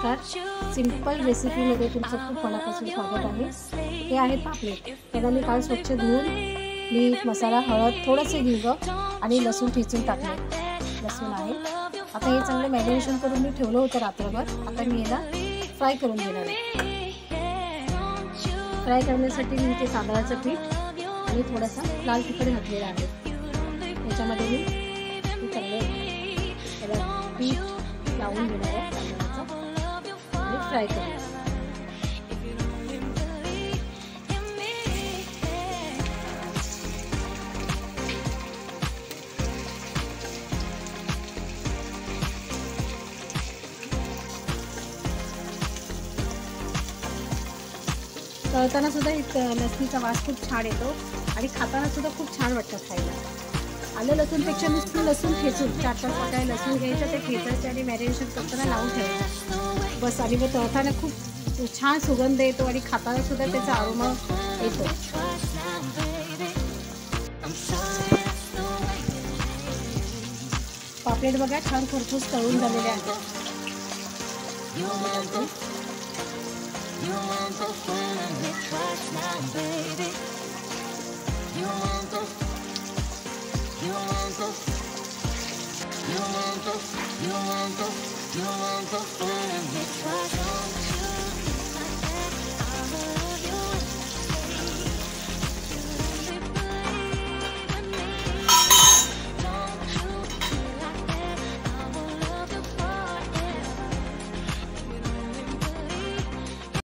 नमस्कार. सिंपल रेसिपीमध्ये तुमचं खूप मनापासून स्वागत आहे. हे आहे पापलेट. त्याला मी काल स्वच्छ धुवून मीठ, मसाला, हळद, थोडंसं हिंग आणि लसूण ठेचून टाकले. लसूण आहे. आता हे चांगलं मॅरिनेशन करून मी ठेवलं होतं रात्रभर. आता मी याला फ्राय करून घेणार आहे. फ्राय करण्यासाठी मी ते तांदळाचं पीठ आणि थोडासा लाल तिखट घातलेला आहे. त्याच्यामध्ये मी चांगलं त्याला पीठ लावून घेणार आहे तांदळाचं आणि फ्राय करणार. तळताना सुद्धा लसणीचा वास खूप छान येतो आणि खाताना सुद्धा खूप छान वाटतं खायला. आलं लसूणपेक्षा नुसतं लसूण ठेचून 4-4 पाकळ्या लसूण घ्यायचं, ते ठेचायचे आणि मॅरिनेशन करताना लावून ठेवायचं बस. आणि मग तळताना खूप छान सुगंध येतो आणि खाताना सुद्धा त्याचा अरोमा येतो. पापलेट बघा छान खरपूस तळून झालेले आहेत. You want the fun and the trust.